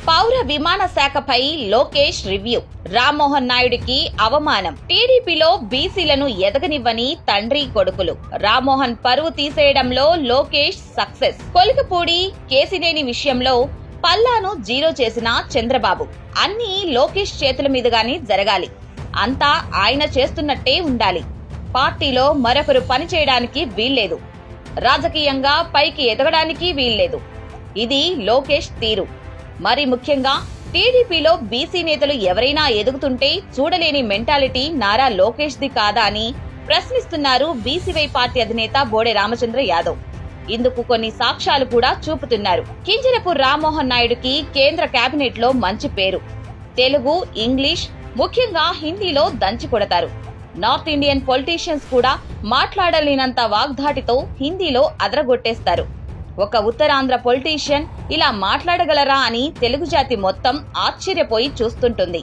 పౌర విమాన శాఖపై లోకేష్ రివ్యూ. రామ్మోహన్ నాయుడికి అవమానం. టీడీపీలో బీసీలను ఎదగనివ్వని తండ్రి కొడుకులు. రామ్మోహన్ పరువు తీసేయడంలో లోకేష్ సక్సెస్. కొలికపూడి కేసినేని విషయంలో పల్లాను జీరో చేసిన చంద్రబాబు. అన్నీ లోకేష్ చేతుల మీదుగానే జరగాలి. అంతా ఆయన చేస్తున్నట్టే ఉండాలి. పార్టీలో మరొకరు పనిచేయడానికి వీల్లేదు. రాజకీయంగా పైకి ఎదగడానికి వీల్లేదు. ఇది లోకేష్ తీరు. మరి ముఖ్యంగా టీడీపీలో బీసీ నేతలు ఎవరైనా ఎదుగుతుంటే చూడలేని మెంటాలిటీ నారా లోకేష్ ది కాదా అని ప్రశ్నిస్తున్నారు బీసీవై పార్టీ అధినేత బోడే రామచంద్ర యాదవ్. ఇందుకు కొన్ని సాక్ష్యాలు కూడా చూపుతున్నారు. కింజరపు రామ్మోహన్ నాయుడుకి కేంద్ర కేబినెట్ లో మంచి పేరు. తెలుగు, ఇంగ్లీష్, ముఖ్యంగా హిందీలో దంచి కొడతారు. నార్త్ ఇండియన్ పొలిటీషియన్స్ కూడా మాట్లాడలేనంత వాగ్ధాటితో హిందీలో అదరగొట్టేస్తారు. ఒక ఉత్తరాంధ్ర పొలిటీషియన్ ఇలా మాట్లాడగలరా అని తెలుగు జాతి మొత్తం ఆశ్చర్యపోయి చూస్తుంటుంది.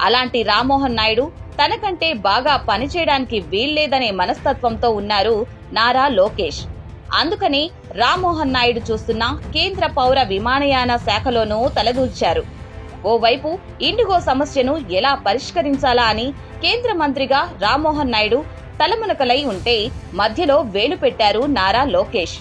అలాంటి రామ్మోహన్ నాయుడు తనకంటే బాగా పనిచేయడానికి వీల్లేదనే మనస్తత్వంతో ఉన్నారు నారా లోకేష్. అందుకని రామ్మోహన్ నాయుడు చూస్తున్న కేంద్ర పౌర విమానయాన శాఖలోనూ తలదూర్చారు. ఓవైపు ఇండిగో సమస్యను ఎలా పరిష్కరించాలా అని కేంద్ర మంత్రిగా రామ్మోహన్ నాయుడు తలమునకలై ఉంటే మధ్యలో వేలు పెట్టారు నారా లోకేష్.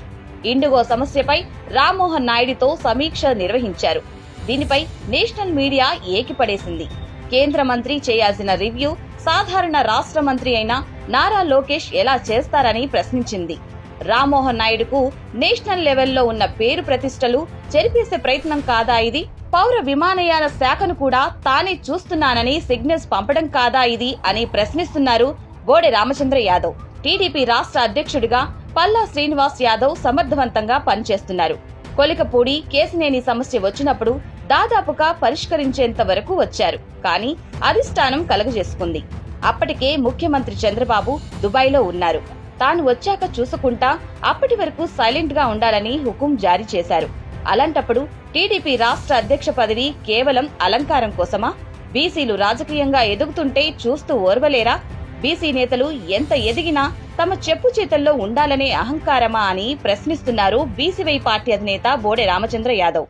ఇండిగో సమస్యపై రామ్మోహన్ నాయుడితో సమీక్ష నిర్వహించారు. దీనిపై నేషనల్ మీడియా ఏకిపడేసింది. కేంద్ర మంత్రి చేయాల్సిన రివ్యూ సాధారణ రాష్ట్ర మంత్రి అయిన నారా లోకేష్ ఎలా చేస్తారని ప్రశ్నించింది. రామ్మోహన్ నాయుడుకు నేషనల్ లెవెల్లో ఉన్న పేరు ప్రతిష్టలు చెరిపేసే ప్రయత్నం కాదా ఇది? పౌర విమానయాన శాఖను కూడా తానే చూస్తున్నానని సిగ్నల్స్ పంపడం కాదా ఇది అని ప్రశ్నిస్తున్నారు బోడే రామచంద్ర యాదవ్. టీడీపీ రాష్ట్ర అధ్యక్షుడిగా పల్లా శ్రీనివాస్ యాదవ్ సమర్థవంతంగా పనిచేస్తున్నారు. కొలికపూడి కేసినేని సమస్య వచ్చినప్పుడు దాదాపుగా పరిష్కరించేంత వరకు వచ్చారు. కానీ అధిష్టానం కలగజేసుకుంది. అప్పటికే ముఖ్యమంత్రి చంద్రబాబు దుబాయ్లో ఉన్నారు. తాను వచ్చాక చూసుకుంటా అప్పటి వరకు సైలెంట్ గా ఉండాలని హుకుం జారీ చేశారు. అలాంటప్పుడు టీడీపీ రాష్ట్ర అధ్యక్ష పదవి కేవలం అలంకారం కోసమా? బీసీలు రాజకీయంగా ఎదుగుతుంటే చూస్తూ ఓర్వలేరా? బీసీ నేతలు ఎంత ఎదిగినా తమ చెప్పు చేతల్లో ఉండాలనే అహంకారమా అని ప్రశ్నిస్తున్నారు బీసీవై పార్టీ అధినేత బోడే రామచంద్ర యాదవ్.